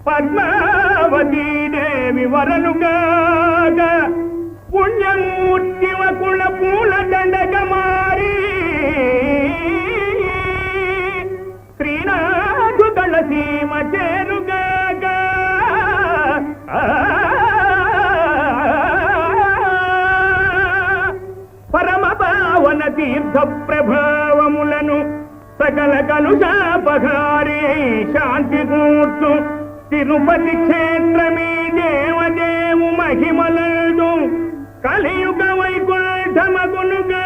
పద్మావతీ దేవి వరలుగాగ పుణ్యమూర్తివ కుల పూల దండక మారి శ్రీనాథు కళసీమ చేరుగాక పరమ పావన తీర్థ ప్రభావములను సకల కలుషాపహారి శాంతి కూర్చు తిరుపతి క్షేత్రమీ దేవదేవు మహిమలదు కలియుగ వైకుంఠమగునుగా